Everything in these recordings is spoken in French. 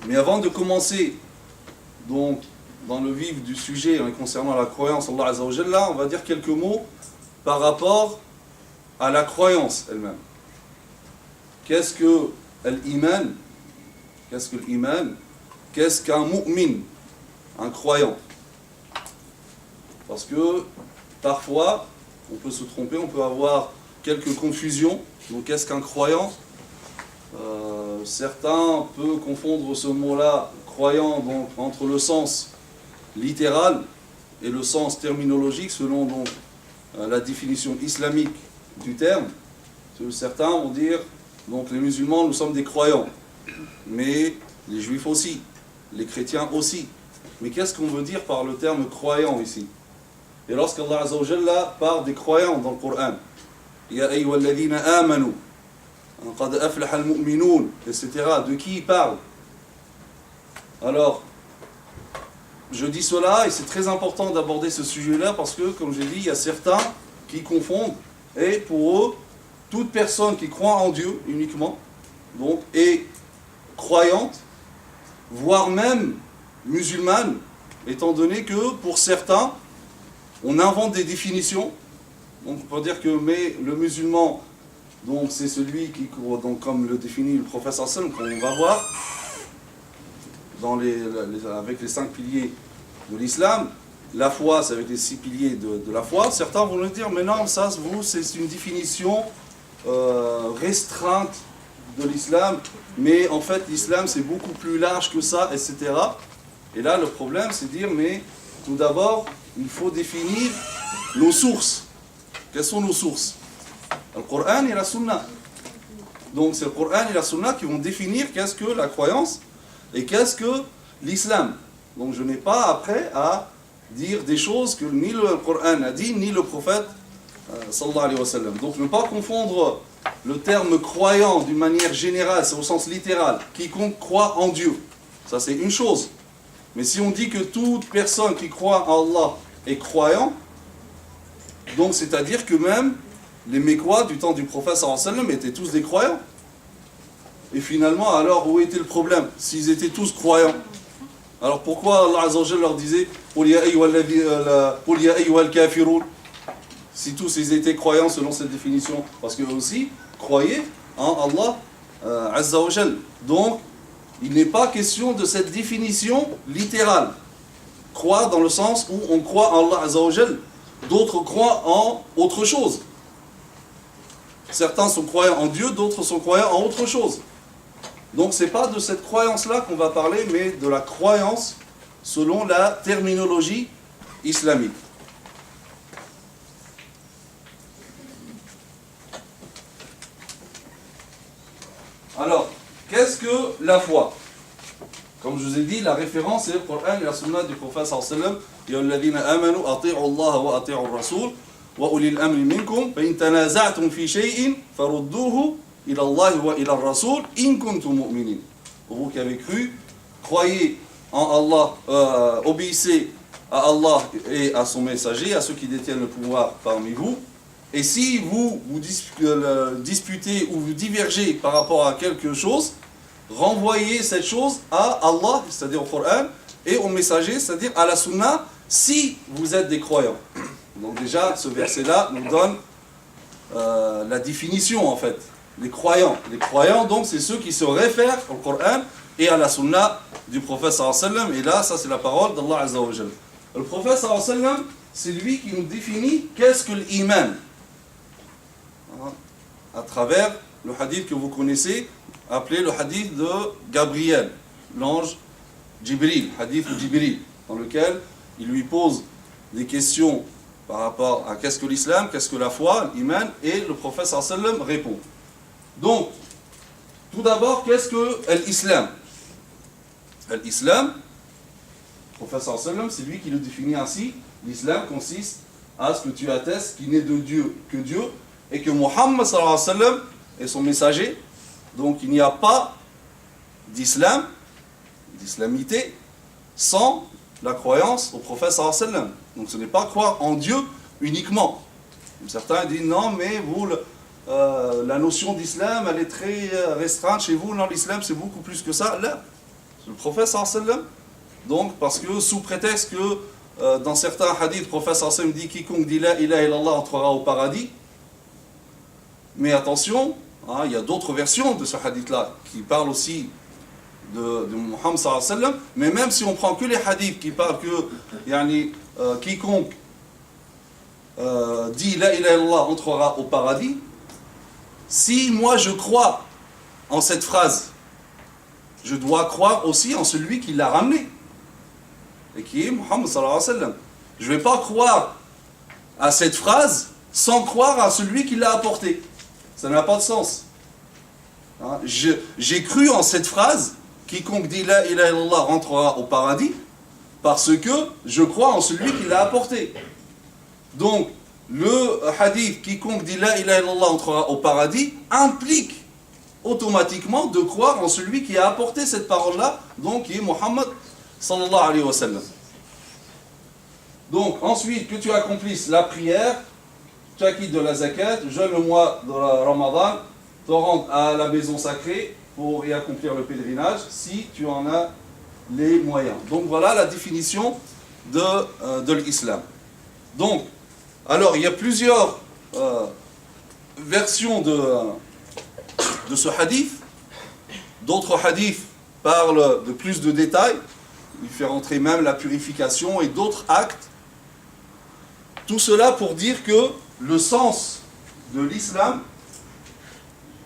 Mais avant de commencer, donc, dans le vif du sujet concernant la croyance en Allah Azza wa Jalla, on va dire quelques mots par rapport à la croyance elle-même. Qu'est-ce que l'iman? Qu'est-ce que l'iman? Qu'est-ce qu'un mu'min? Un croyant. Parce que parfois, on peut se tromper, on peut avoir quelques confusions. Donc qu'est-ce qu'un croyant? Certains peuvent confondre ce mot-là, croyant, donc, entre le sens littéral et le sens terminologique, selon donc, la définition islamique du terme. Certains vont dire, donc les musulmans, nous sommes des croyants, mais les juifs aussi, les chrétiens aussi. Mais qu'est-ce qu'on veut dire par le terme croyant ici? Et lorsqu'Allah Azza wa Jalla parle des croyants dans le Coran, Ya ayyuhalladhina amanu, qad aflaha al-mu'minun, etc. De qui il parle? Alors, je dis cela et c'est très important d'aborder ce sujet-là parce que, comme j'ai dit, il y a certains qui confondent et pour eux, toute personne qui croit en Dieu uniquement, donc, est croyante, voire même musulmane, étant donné que pour certains, on invente des définitions. Donc on peut dire que mais le musulman, donc c'est celui qui, donc, comme le définit le prophète sallam, qu'on va voir dans avec les 5 piliers de l'islam, la foi c'est avec les 6 piliers de la foi. Certains vont nous dire mais non, ça c'est une définition restreinte de l'islam, mais en fait l'islam c'est beaucoup plus large que ça, etc. Et là le problème c'est de dire mais tout d'abord il faut définir nos sources. Quelles sont nos sources? Le Coran et la Sunna. Donc c'est le Coran et la Sunna qui vont définir qu'est-ce que la croyance et qu'est-ce que l'islam. Donc je n'ai pas après à dire des choses que ni le Coran a dit, ni le prophète sallallahu alayhi wa sallam. Donc ne pas confondre le terme croyant d'une manière générale, c'est au sens littéral, quiconque croit en Dieu. Ça c'est une chose. Mais si on dit que toute personne qui croit en Allah est croyant, donc c'est-à-dire que même les Mécois du temps du prophète sallallahu alayhi wa sallam étaient tous des croyants. Et finalement, alors où était le problème? S'ils étaient tous croyants, alors pourquoi Allah Azza wa Jalla leur disait Qul ya ayyuhal kafirun? Si tous ils étaient croyants selon cette définition, parce qu'eux aussi croyaient en Allah Azza wa Jalla. Donc il n'est pas question de cette définition littérale. Croire dans le sens où on croit en Allah Azza wa Jalla. D'autres croient en autre chose. Certains sont croyants en Dieu, d'autres sont croyants en autre chose. Donc ce n'est pas de cette croyance-là qu'on va parler, mais de la croyance selon la terminologie islamique. Alors, qu'est-ce que la foi? Comme je vous ai dit, la référence c'est le Coran et la Sunna du prophète sallallahu alayhi wa sallam. Ya alladhina amanu ati'u Allah wa ati'u ar-rasul wa ulil amri minkum fa in tanaza'tum fi shay'in farudduhu ila Allah wa ila ar-rasul in kuntum mu'minin. Vous qui avez cru, croyez en Allah, obéissez à Allah et à son messager, à ceux qui détiennent le pouvoir parmi vous. Et si vous disputez ou vous divergez par rapport à quelque chose, renvoyez cette chose à Allah, c'est-à-dire au Coran, et au messager, c'est-à-dire à la Sunna, si vous êtes des croyants. Donc déjà, ce verset-là nous donne la définition, en fait, des croyants. Les croyants, donc, c'est ceux qui se réfèrent au Coran et à la Sunna du prophète sallallahu alayhi wa sallam. Et là, ça, c'est la parole d'Allah Azza wa Jalla. Le prophète sallallahu alayhi wa sallam, c'est lui qui nous définit qu'est-ce que l'iman. À travers le hadith que vous connaissez, appelé le hadith de Gabriel, l'ange Jibril, hadith de Jibril, dans lequel il lui pose des questions par rapport à qu'est-ce que l'islam, qu'est-ce que la foi, l'iman, et le prophète sallallahu alayhi wa sallam répond. Donc, tout d'abord, qu'est-ce que l'islam? L'islam, le prophète sallallahu alayhi wa sallam, c'est lui qui le définit ainsi. L'islam consiste à ce que tu attestes qu'il n'est de Dieu que Dieu, et que Muhammad sallallahu alayhi wa sallam est son messager. Donc il n'y a pas d'islam, d'islamité, sans la croyance au prophète sallallahu alayhi wa sallam. Donc ce n'est pas croire en Dieu uniquement. Certains disent non, mais vous, la notion d'islam, elle est très restreinte chez vous. Non, l'islam c'est beaucoup plus que ça. Là, Le prophète sallam, donc parce que sous prétexte que dans certains hadiths, le prophète sallam dit quiconque dit la ilaha illallah entrera au paradis. Mais attention, hein, il y a d'autres versions de ce hadith-là qui parlent aussi de Muhammad sallam. Mais même si on prend que les hadiths qui parlent que quiconque dit la ilaha illallah entrera au paradis, si moi je crois en cette phrase, je dois croire aussi en celui qui l'a ramené, et qui est Muhammad sallallahu alayhi wa sallam. Je ne vais pas croire à cette phrase sans croire à celui qui l'a apportée. Ça n'a pas de sens. Hein? J'ai cru en cette phrase, quiconque dit la ilaha illallah rentrera au paradis, parce que je crois en celui qui l'a apporté. Donc, le hadith quiconque dit la ilaha illallah entrera au paradis implique automatiquement de croire en celui qui a apporté cette parole-là, donc qui est Muhammad sallallahu alayhi wa sallam. Donc, ensuite que tu accomplisses la prière, tu acquittes de la zakat, jeûne le mois de Ramadan, te rends à la maison sacrée pour y accomplir le pèlerinage, si tu en as les moyens. Donc voilà la définition de l'islam. Donc, alors il y a plusieurs versions de ce hadith. D'autres hadiths parlent de plus de détails. Il fait rentrer même la purification et d'autres actes. Tout cela pour dire que le sens de l'islam,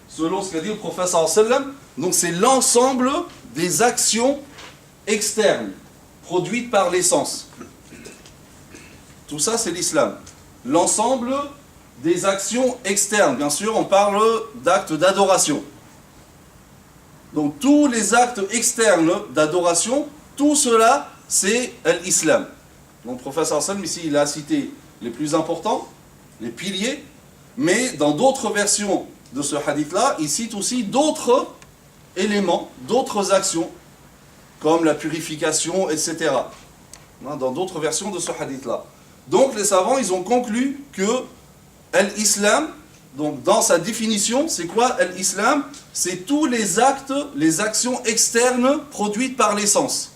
selon ce qu'a dit le prophète sallallahu alayhi wa sallam, donc c'est l'ensemble des actions externes produites par les sens. Tout ça c'est l'islam. L'ensemble des actions externes, bien sûr on parle d'actes d'adoration. Donc tous les actes externes d'adoration, tout cela c'est l'islam. Donc le prophète sallallahu alayhi wa sallam ici il a cité les plus importants, les piliers, mais dans d'autres versions de ce hadith-là, il cite aussi d'autres éléments, d'autres actions, comme la purification, etc. Dans d'autres versions de ce hadith-là. Donc les savants, ils ont conclu que l'islam, donc dans sa définition, c'est quoi l'islam? C'est tous les actes, les actions externes produites par les sens.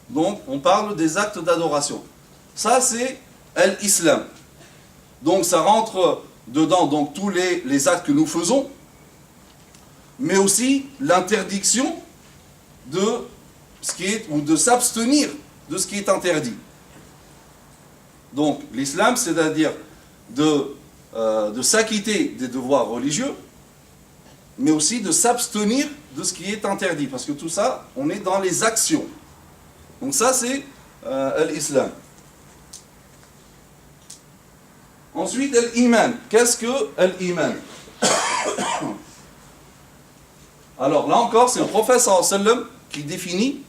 Donc on parle des actes d'adoration. Ça c'est l'islam. Donc ça rentre dedans donc tous les actes que nous faisons, mais aussi l'interdiction de ce qui est, ou de s'abstenir de ce qui est interdit. Donc l'islam, c'est-à-dire de s'acquitter des devoirs religieux, mais aussi de s'abstenir de ce qui est interdit, parce que tout ça, on est dans les actions. Donc ça c'est l'islam. Ensuite, l'iman. Qu'est-ce que l'iman? Alors là encore, c'est le prophète sallallahu alayhi wa sallam qui définit.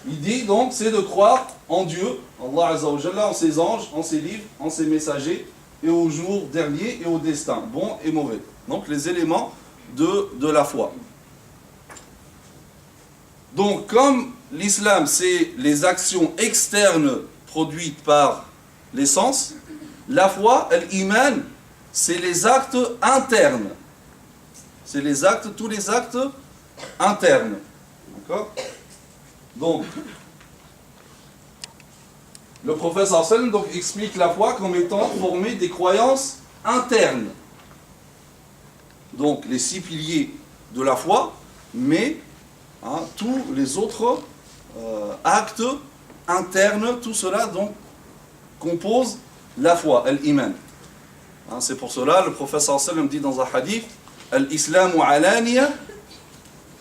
Il dit donc, c'est de croire en Dieu, Allah Azza wa Jalla, en ses anges, en ses livres, en ses messagers, et au jour dernier et au destin, bon et mauvais. Donc les éléments de la foi. Donc comme l'islam, c'est les actions externes produites par les sens, la foi, l'iman, c'est les actes internes. C'est les actes, tous les actes internes. D'accord? Donc, le prophète sallallahu alayhi wa sallam donc explique la foi comme étant formée des croyances internes. Donc, les 6 piliers de la foi, mais tous les autres actes internes, tout cela donc compose la foi, l'iman. C'est pour cela le prophète sallallahu alayhi wa sallam dit dans un hadith, al-islamu alaniya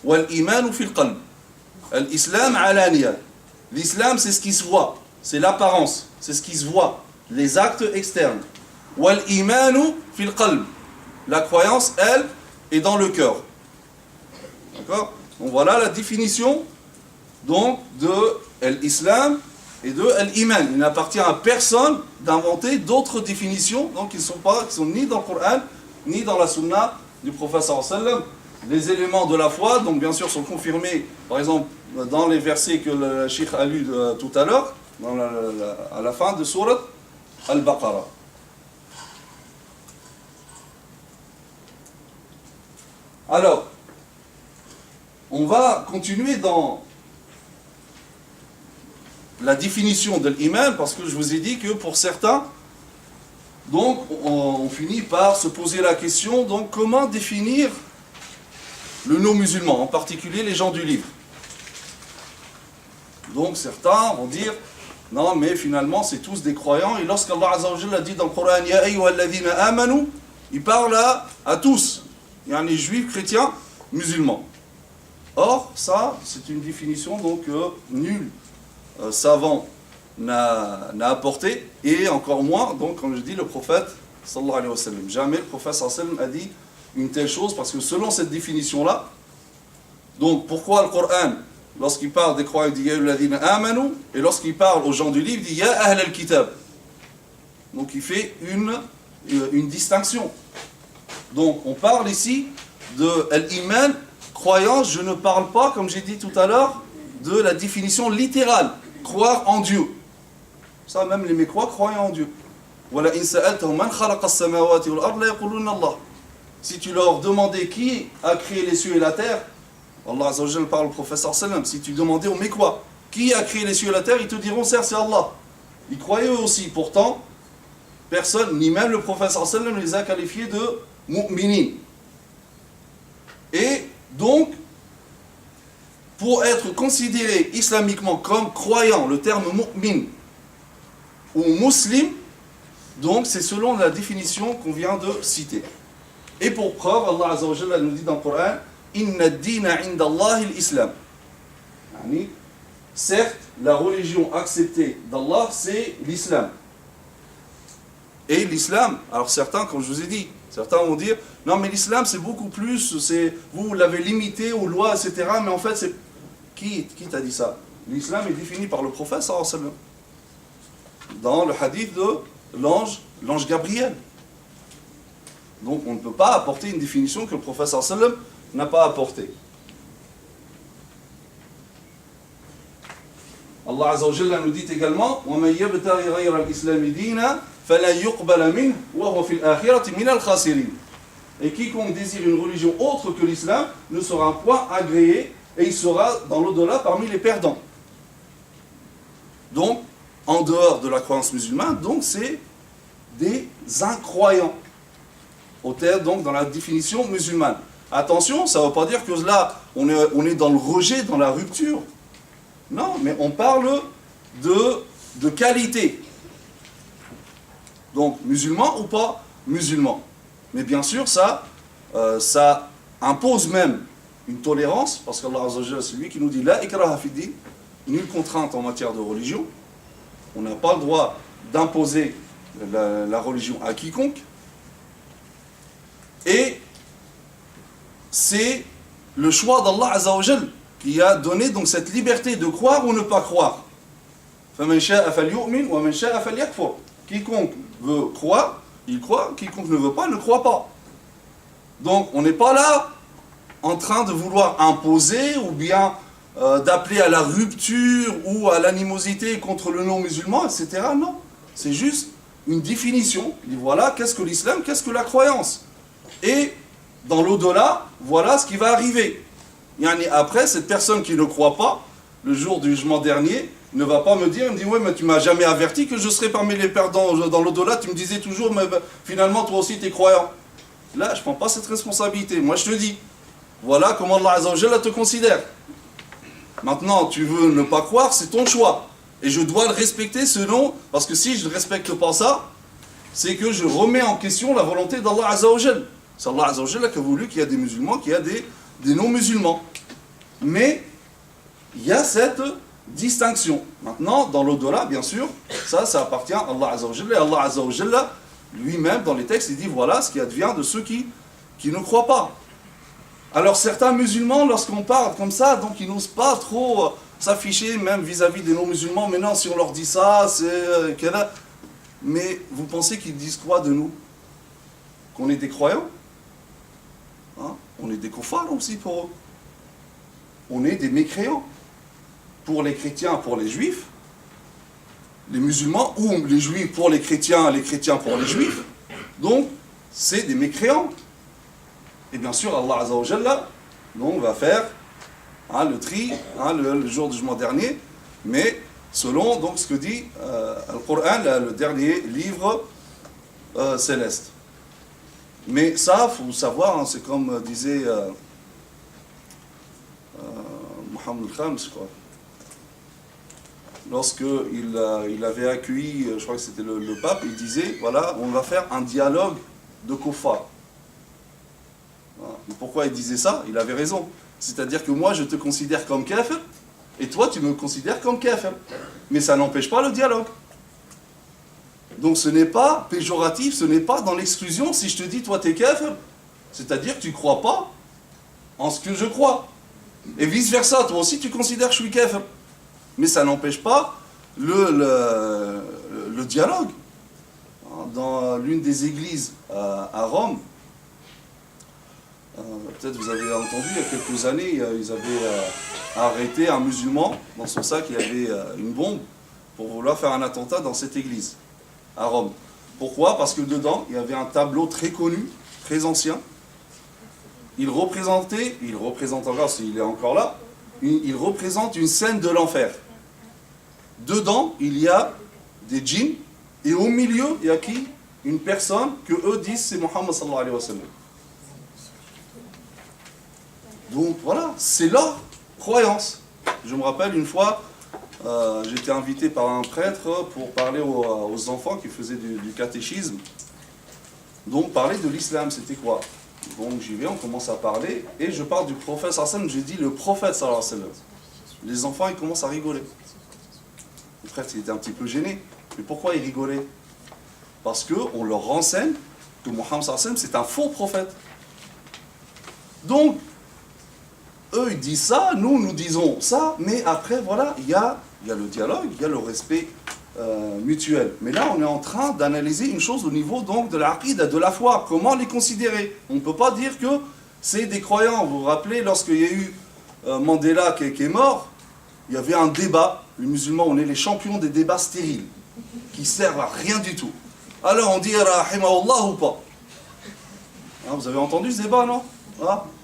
wal-imanu fil qalb. L'islam alaniya. L'islam c'est ce qui se voit, c'est l'apparence, c'est ce qui se voit, les actes externes. Wal-imanu fil qalb. La croyance, elle, est dans le cœur. D'accord? Donc voilà la définition donc de l'islam et de l'iman. Il n'appartient à personne d'inventer d'autres définitions, donc qui sont ni dans le Coran, ni dans la Sunna du prophète sallallahu alayhi wa sallam. Les éléments de la foi, donc bien sûr, sont confirmés, par exemple, dans les versets que le Cheikh a lus tout à l'heure, à la fin de sourate Al-Baqarah. Alors, on va continuer dans la définition de l'iman, parce que je vous ai dit que pour certains, donc on finit par se poser la question, donc comment définir le non-musulman, en particulier les gens du livre. Donc certains vont dire, non mais finalement c'est tous des croyants, et lorsqu'Allah Azza wa Jalla a dit dans le Coran, Ya ayyuhalladhina amanu, il parle à tous, les juifs, chrétiens, musulmans. Or, ça, c'est une définition donc nul savant n'a apporté, et encore moins, donc comme je dis, le prophète sallallahu alayhi wa sallam. Jamais le prophète sallallahu alayhi wa sallam a dit une telle chose, parce que selon cette définition-là, donc pourquoi le Coran, lorsqu'il parle des croyants, il dit Ya ayyuhalladhina amanu, et lorsqu'il parle aux gens du livre, il dit Ya ahl al-kitab. Donc il fait une distinction. Donc on parle ici de l'iman, croyance. Je ne parle pas, comme j'ai dit tout à l'heure, de la définition littérale, croire en Dieu. Ça, même les mécrois croient en Dieu. Si tu leur demandais qui a créé les cieux et la terre, Allah Azza wa Jalla parle au prophète sallam, si tu demandais aux mécrois qui a créé les cieux et la terre, ils te diront certes c'est Allah. Ils croyaient eux aussi, pourtant personne, ni même le prophète sallam, ne les a qualifiés de mu'minin. Et donc, pour être considéré islamiquement comme croyant, le terme mu'min ou muslim, donc c'est selon la définition qu'on vient de citer. Et pour preuve, Allah Azza wa Jalla nous dit dans le Coran, Inna ad-dina inda Allahi l'islam. Certes, la religion acceptée d'Allah, c'est l'islam. Et l'islam, alors certains, comme je vous ai dit, certains vont dire, non mais l'islam c'est beaucoup plus, vous l'avez limité aux lois, etc. Mais en fait, c'est qui t'a dit ça? L'islam est défini par le prophète sallallahu alayhi wa sallam, dans le hadith de l'ange Gabriel. Donc on ne peut pas apporter une définition que le prophète sallallahu alayhi wa sallam n'a pas apportée. Allah Azza wa Jalla nous dit également وَمَنْ يَبْتَغِ غَيْرَ الْإِسْلَامِ دِينًا فَلَنْ يُقْبَلَ مِنْهُ وَهُوَ فِي الْآخِرَةِ مِنَ الْخَاسِرِينَ. Et quiconque désire une religion autre que l'islam ne sera point agréé, et il sera dans l'au-delà parmi les perdants. Donc, en dehors de la croyance musulmane, donc c'est des incroyants, au terme donc dans la définition musulmane. Attention, ça ne veut pas dire que là, on est dans le rejet, dans la rupture. Non, mais on parle de qualité. Donc, musulman ou pas musulman. Mais bien sûr, ça impose même une tolérance, parce qu'Allah Azza wa Jalla, c'est lui qui nous dit La ikraha fi din, nulle contrainte en matière de religion. On n'a pas le droit d'imposer la religion à quiconque. Et c'est le choix d'Allah Azza wa Jalla qui a donné donc cette liberté de croire ou ne pas croire. فَمَنْ شَاءَ فَلْيُؤْمِنْ وَمَنْ شَاءَ فَلْيَكْفُرْ. Quiconque veut croire, il croit. Quiconque ne veut pas, ne croit pas. Donc on n'est pas là en train de vouloir imposer ou bien d'appeler à la rupture ou à l'animosité contre le non-musulman, etc. Non, c'est juste une définition. Il dit voilà, qu'est-ce que l'islam, qu'est-ce que la croyance. Et dans l'au-delà, voilà ce qui va arriver. Après, cette personne qui ne croit pas, le jour du jugement dernier, ne va pas me dire, il me dit, ouais, mais tu m'as jamais averti que je serais parmi les perdants dans l'au-delà, tu me disais toujours, mais finalement, toi aussi, tu es croyant. Là, je ne prends pas cette responsabilité. Moi, je te dis, voilà comment Allah Azza wa Jalla te considère. Maintenant, tu veux ne pas croire, c'est ton choix. Et je dois le respecter selon, parce que si je ne respecte pas ça, c'est que je remets en question la volonté d'Allah Azza wa Jalla. C'est Allah Azza wa Jalla qui a voulu qu'il y ait des musulmans, qu'il y ait des non-musulmans. Mais il y a cette distinction. Maintenant, dans l'au-delà, bien sûr, ça appartient à Allah Azza wa Jalla. Et Allah Azza wa Jalla, lui-même, dans les textes, il dit voilà ce qui advient de ceux qui ne croient pas. Alors certains musulmans, lorsqu'on parle comme ça, donc ils n'osent pas trop s'afficher, même vis-à-vis des non-musulmans. Mais non, si on leur dit ça, c'est... Mais vous pensez qu'ils disent quoi de nous? Qu'on est des croyants? On est des koufars aussi pour eux. On est des mécréants. Pour les chrétiens, pour les juifs, les musulmans, ou les juifs pour les chrétiens pour les juifs. Donc, c'est des mécréants. Et bien sûr, Allah Azza wa Jalla, donc, va faire le tri, le jour du jugement dernier, mais selon donc ce que dit le Coran, le dernier livre céleste. Mais ça, il faut savoir, c'est comme disait Mohammed Khams, je crois. Lorsqu'il avait accueilli, je crois que c'était le pape, il disait, voilà, on va faire un dialogue de kuffar. Pourquoi il disait ça? Il avait raison. C'est-à-dire que moi, je te considère comme kafir, et toi, tu me considères comme kafir. Mais ça n'empêche pas le dialogue. Donc ce n'est pas péjoratif, ce n'est pas dans l'exclusion si je te dis, toi, tu es kafir. C'est-à-dire que tu ne crois pas en ce que je crois. Et vice-versa, toi aussi, tu considères que je suis kafir. Mais ça n'empêche pas le dialogue. Dans l'une des églises à Rome, peut-être vous avez entendu, il y a quelques années, ils avaient arrêté un musulman. Dans son sac, il y avait une bombe pour vouloir faire un attentat dans cette église, à Rome. Pourquoi? Parce que dedans, il y avait un tableau très connu, très ancien. Il représente encore, s'il est encore là, il représente une scène de l'enfer. Dedans, il y a des djinns, et au milieu, il y a qui? Une personne que eux disent c'est Muhammad sallallahu alayhi wa sallam. Donc voilà, c'est leur croyance. Je me rappelle une fois, j'étais invité par un prêtre pour parler aux enfants qui faisaient du catéchisme. Donc parler de l'islam, c'était quoi? Donc j'y vais, on commence à parler, et je parle du prophète sallallahu alayhi wa sallam, j'ai dit le prophète sallallahu alayhi wa sallam. Les enfants, ils commencent à rigoler. Le prêtre, il était un petit peu gêné. Mais pourquoi ils rigolaient? Parce qu'on leur renseigne que Mohammed sallallahu alayhi wa sallam, c'est un faux prophète. Donc, eux, ils disent ça, nous disons ça, mais après, voilà, il y a le dialogue, il y a le respect mutuel. Mais là, on est en train d'analyser une chose au niveau donc de l'aqida, de la foi. Comment les considérer? On ne peut pas dire que c'est des croyants. Vous vous rappelez, lorsqu'il y a eu Mandela qui est mort, il y avait un débat. Les musulmans, on est les champions des débats stériles, qui servent à rien du tout. Alors, on dit « Rahimahullah » ou pas? Vous avez entendu ce débat, non?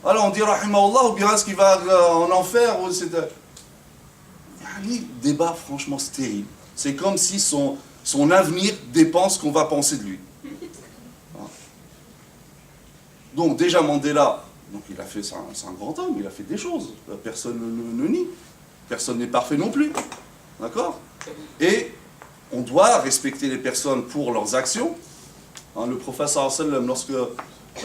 Alors on dit Rahimahullah ou bien est-ce qu'il va en enfer ou c'est un débat franchement stérile. C'est comme si son avenir dépend ce qu'on va penser de lui. Donc déjà Mandela, donc il a fait, c'est un grand homme, il a fait des choses. Personne ne nie. Personne n'est parfait non plus. D'accord? Et on doit respecter les personnes pour leurs actions. Le prophète sallallahu alayhi wa sallam, lorsque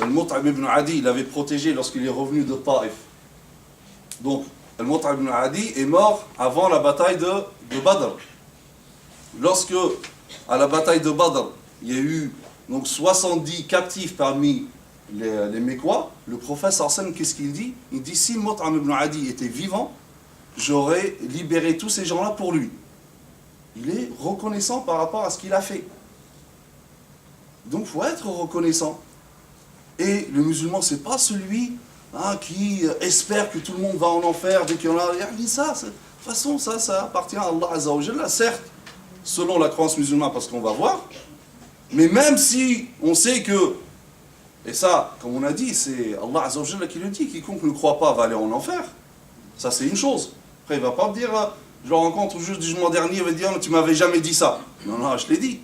Al-Mut'ab ibn Adi, il avait protégé lorsqu'il est revenu de Taïf. Donc, Al-Mut'ab ibn Adi est mort avant la bataille de Badr. Lorsque, à la bataille de Badr, il y a eu donc 70 captifs parmi les Mécois, le prophète sallallahu alayhi wa sallam, qu'est-ce qu'il dit? Il dit, si Mut'ab ibn Adi était vivant, j'aurais libéré tous ces gens-là pour lui. Il est reconnaissant par rapport à ce qu'il a fait. Donc, il faut être reconnaissant. Et le musulman, c'est pas celui qui espère que tout le monde va en enfer dès qu'il y en a. Il dit ça, de toute façon, ça appartient à Allah Azza wa Jalla, certes, selon la croyance musulmane, parce qu'on va voir. Mais même si on sait que, et ça, comme on a dit, c'est Allah Azza wa Jalla qui le dit, quiconque ne croit pas va aller en enfer. Ça, c'est une chose. Après, il ne va pas me dire, je le rencontre au juge du jugement dernier, il va dire, tu m'avais jamais dit ça. Non, non, je l'ai dit.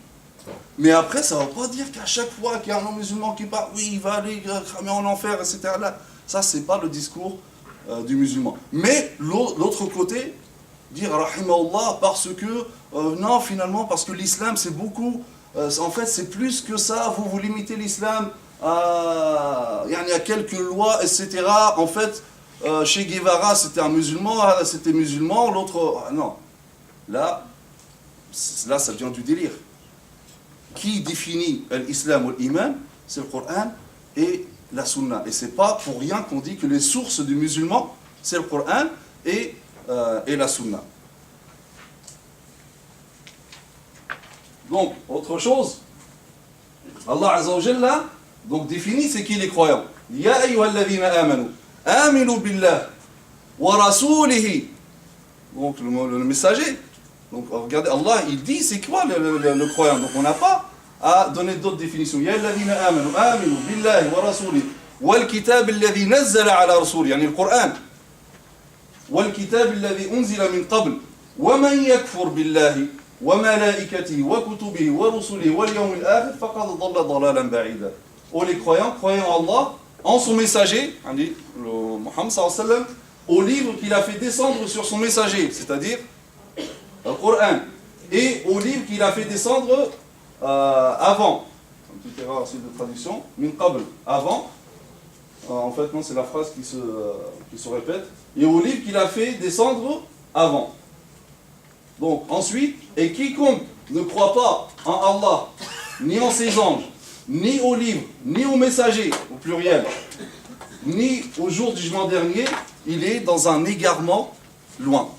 Mais après, ça ne va pas dire qu'à chaque fois qu'il y a un non-musulman qui part, oui, il va aller cramer en enfer, etc. Là, ça, ce n'est pas le discours du musulman. Mais l'autre côté, dire Rahimahullah parce que, non, finalement, parce que l'islam, c'est beaucoup, en fait, c'est plus que ça, vous limitez l'islam à quelques lois, etc. En fait, chez Guevara, c'était un musulman, c'était musulman, l'autre, non. Là, ça vient du délire. Qui définit l'islam ou l'iman? C'est le Coran et la Sunna. Et c'est pas pour rien qu'on dit que les sources du musulman, c'est le Coran et la Sunna. Donc, autre chose, Allah Azza wa Jalla donc définit c'est qui les croyants. Ya ayyuhalladhina amanu, aminu billah wa rasulihi. Donc le messager. Donc regardez, Allah il dit c'est quoi le croyant. Donc on n'a pas à donner d'autres définitions. Ya alladhina amanu, aminu billahi wa rasulihi wal kitab alladhi nazzala ala rasulihi, yani le Coran. والكتاب الذي أنزل من قبل ومن يكفر بالله وملائكته وكتبه ورسله واليوم الآخر فقد ضل ضلالا بعيدا. Oh les croyants, croyant en Allah, en son messager, le Muhammad sallallahu alayhi wa sallam, au livre qu'il a fait descendre sur son messager, c'est-à-dire le Coran, et au livre qu'il a fait descendre avant. Une petite erreur aussi de traduction, min qabl, avant. En fait, non, c'est la phrase qui se répète. Et au livre qu'il a fait descendre avant. Donc, ensuite, et quiconque ne croit pas en Allah, ni en ses anges, ni au livre, ni au messager, au pluriel, ni au jour du jugement dernier, il est dans un égarement loin.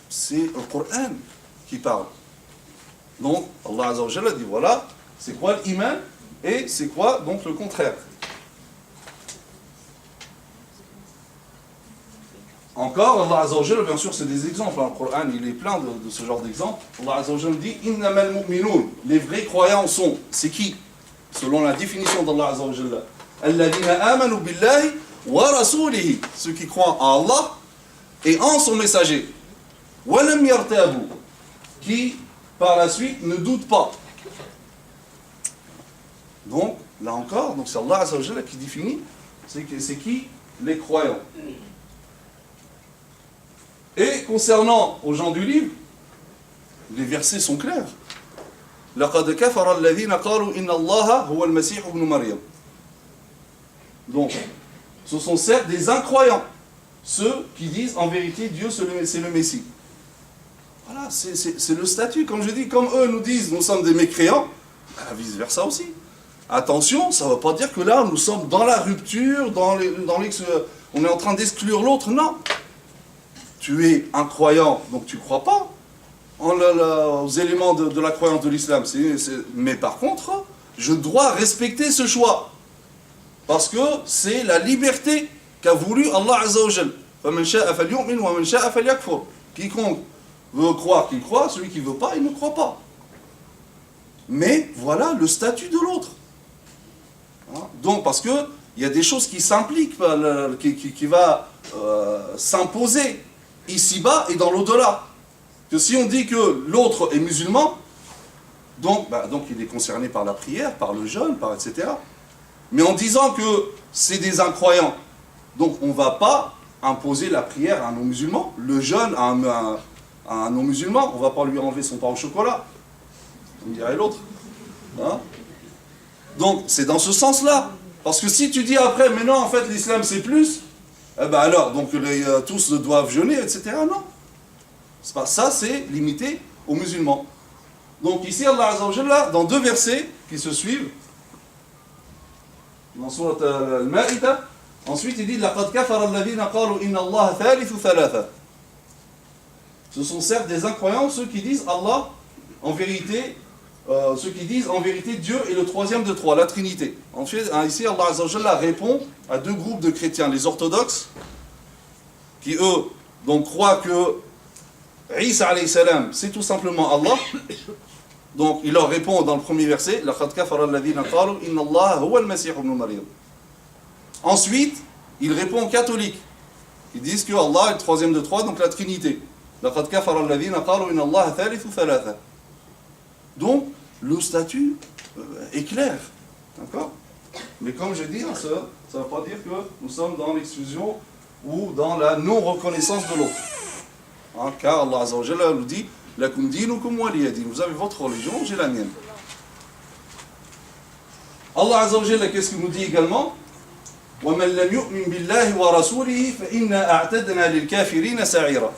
C'est le Coran qui parle. Donc, Allah Azza wa Jalla dit voilà, c'est quoi l'iman et c'est quoi donc le contraire. Encore, Allah Azza wa Jalla, bien sûr, c'est des exemples. Le Coran, il est plein de ce genre d'exemples. Allah Azza wa Jalla dit innamal mu'minun. Les vrais croyants sont, c'est qui? Selon la définition d'Allah Azza wa Jalla. Alladhina amanu billahi wa rasulihi. Ceux qui croient en Allah et en son messager. Wa lam yartabu. Qui, par la suite, ne doutent pas. Donc, là encore, donc c'est Allah Azza wa Jalla qui définit c'est qui les croyants. Et concernant aux gens du livre, les versets sont clairs. لَقَدْ كَفَرَ الَّذِينَ قَالُوا إِنَّ اللَّهَ هُوَ الْمَسِيحُ ابْنُ مَرْيَمَ. Donc, ce sont certes des incroyants, ceux qui disent en vérité Dieu c'est le Messie. Voilà, c'est le statut, comme je dis, comme eux nous disent nous sommes des mécréants, vice versa aussi. Attention, ça ne veut pas dire que là nous sommes dans la rupture, on est en train d'exclure l'autre, non. Tu es un croyant, donc tu ne crois pas aux éléments de la croyance de l'islam. Mais par contre, je dois respecter ce choix. Parce que c'est la liberté qu'a voulu Allah Azza wa Jal. فَمَنْ شَاءَ فَلْيُؤْمِنْ وَمَنْ شَاءَ فَلْيَكْفُرْ. Quiconque veut croire qu'il croit, celui qui ne veut pas, il ne croit pas. Mais voilà le statut de l'autre. Donc parce qu'il y a des choses qui s'impliquent, qui va s'imposer ici-bas et dans l'au-delà. Que si on dit que l'autre est musulman, donc il est concerné par la prière, par le jeûne, etc. Mais en disant que c'est des incroyants, donc on ne va pas imposer la prière à un non-musulman, le jeûne à un non-musulman, on ne va pas lui enlever son pain au chocolat, on dirait l'autre. Hein? Donc c'est dans ce sens-là. Parce que si tu dis après, mais non, en fait l'islam c'est plus, eh ben alors, donc tous doivent jeûner, etc. Non. C'est pas ça, c'est limité aux musulmans. Donc ici, Allah Azza wa Jalla, dans deux versets qui se suivent, dans Surat Al-Ma'idah, ensuite il dit لَقَدْ كَفَرَ الَّذِينَ قَالُوا إِنَّ اللَّهَ ثَالِثُ ثَلَاثَةٍ. Ce sont certes des incroyants, ceux qui disent Allah, en vérité, ceux qui disent en vérité Dieu est le troisième de trois, la Trinité. Ensuite, ici Allah Azza wa Jalla répond à deux groupes de chrétiens, les orthodoxes, qui eux donc croient que Isa alayhi salam c'est tout simplement Allah. Donc il leur répond dans le premier verset لَقَدْ كَفَرَ الَّذِينَ قَالُوا إِنَّ اللَّهَ هُوَ الْمَسِيحُ ابْنُ مَرْيَمَ. Ensuite, il répond aux catholiques. Ils disent que Allah est le troisième de trois, donc la Trinité. لَقَدْ كَفَرَ الَّذِينَ قَالُوا إِنَّ اللَّهَ ثَالِثُ ثَلَاثَةٍ. Donc, le statut est clair. D'accord? Mais comme je dis, ça ne veut pas dire que nous sommes dans l'exclusion ou dans la non-reconnaissance de l'autre. Hein, car Allah Azza wa Jalla nous dit lakum dinukum waliya din. Vous avez votre religion, j'ai la mienne. Allah Azza wa Jalla, qu'est-ce qu'il nous dit également? وَمَنْ لَمْ يُؤْمِنْ بِاللَّهِ وَرَسُولِهِ فَإِنَّا أَعْتَدْنَا لِلْكَافِرِينَ سَعِيرًا.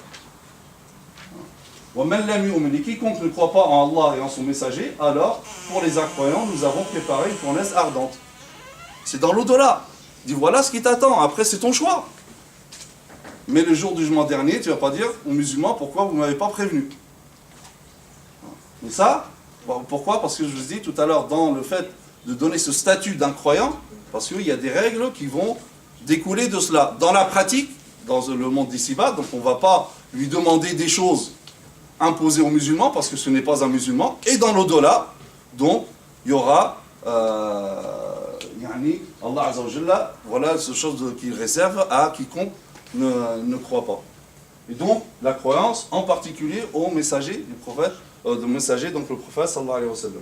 وَمَنْ لَمْ يُؤْمِنْ. Et quiconque ne croit pas en Allah et en son messager, alors pour les incroyants, nous avons préparé une fournaise ardente. C'est dans l'au-delà. Dis voilà ce qui t'attend. Après, c'est ton choix. Mais le jour du jugement dernier, tu ne vas pas dire aux musulmans pourquoi vous ne m'avez pas prévenu. Mais ça, pourquoi? Parce que je vous dis tout à l'heure, dans le fait de donner ce statut d'incroyant, parce qu'il y a des règles qui vont découler de cela. Dans la pratique, dans le monde d'ici-bas, donc on ne va pas lui demander des choses imposées aux musulmans, parce que ce n'est pas un musulman. Et dans l'au-delà, donc, il y aura Allah Azza wa Jalla, voilà ce chose qu'il réserve à quiconque ne croient pas. Et donc, la croyance, en particulier au messager du prophète, donc le prophète sallallahu alayhi wa sallam.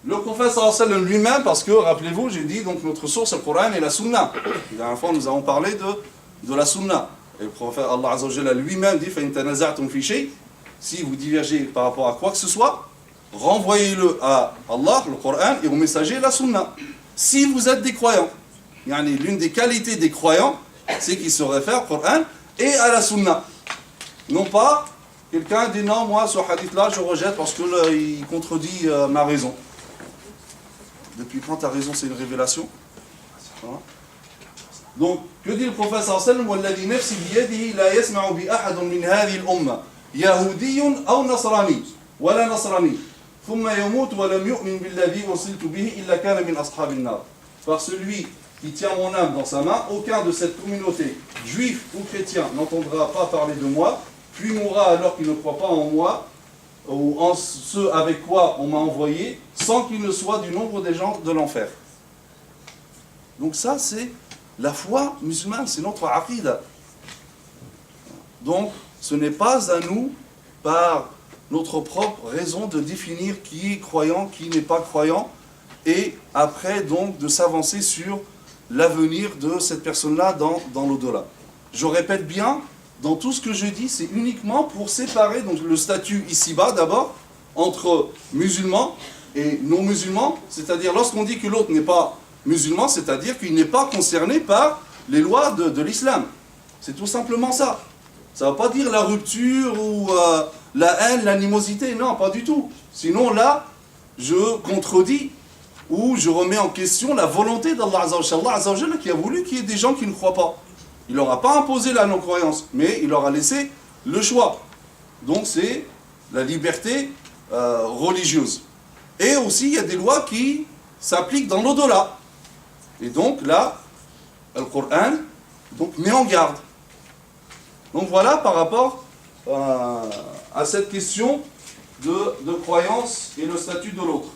Le prophète sallallahu alayhi wa sallam lui-même, parce que, rappelez-vous, j'ai dit, donc notre source, c'est le Coran et la Sunna. La dernière fois, nous avons parlé de la Sunna. Et le prophète Allah Azza wa Jalla lui-même dit, فَإِن تَنَازَعْتُمْ فِي شَيْءٍ, si vous divergez par rapport à quoi que ce soit, renvoyez-le à Allah, le Coran, et au messager, la Sunna. Si vous êtes des croyants, l'une des qualités des croyants, c'est qu'ils se réfèrent au Coran et à la Sunna. Non pas, quelqu'un dit non, moi ce hadith-là, je rejette parce qu'il contredit ma raison. Depuis quand ta raison, c'est une révélation? Voilà. Donc, que dit le prophète sallallahu alayhi wa sallam? وَالَّذِي نَفْسِي بِيَدِهِ لَا يَسْمَعُ بِأَحَدٌ مِنْ هَذِهِ الْأُمَّةِ يَهُودِيٌّ أَوْ نَصْرَانِيٌّ وَلَا نَصْرَانِيٌّ ثُمَّ يَمُوتُ وَلَمْ يُؤْمِنْ بِالَّذِي أُرْسِلْتُ بِهِ إِلَّا كَانَ مِنْ أَصْحَابِ النَّارِ. Par celui qui tient mon âme dans sa main, aucun de cette communauté, juif ou chrétien, n'entendra pas parler de moi, puis mourra alors qu'il ne croit pas en moi, ou en ce avec quoi on m'a envoyé, sans qu'il ne soit du nombre des gens de l'enfer. Donc ça, c'est la foi musulmane, c'est notre aqida. Donc, ce n'est pas à nous, par notre propre raison, de définir qui est croyant, qui n'est pas croyant, et après, donc, de s'avancer sur l'avenir de cette personne-là dans l'au-delà. Je répète bien, dans tout ce que je dis, c'est uniquement pour séparer donc, le statut ici-bas, d'abord, entre musulmans et non-musulmans, c'est-à-dire lorsqu'on dit que l'autre n'est pas musulman, c'est-à-dire qu'il n'est pas concerné par les lois de l'islam. C'est tout simplement ça. Ça ne veut pas dire la rupture ou la haine, l'animosité, non, pas du tout. Sinon là, je contredis ou je remets en question la volonté d'Allah Azza wa Jalla qui a voulu qu'il y ait des gens qui ne croient pas. Il leur a pas imposé la non-croyance, mais il leur a laissé le choix. Donc c'est la liberté religieuse. Et aussi, il y a des lois qui s'appliquent dans l'au-delà. Et donc là, le Coran met en garde. Donc voilà par rapport à cette question de croyance et le statut de l'autre.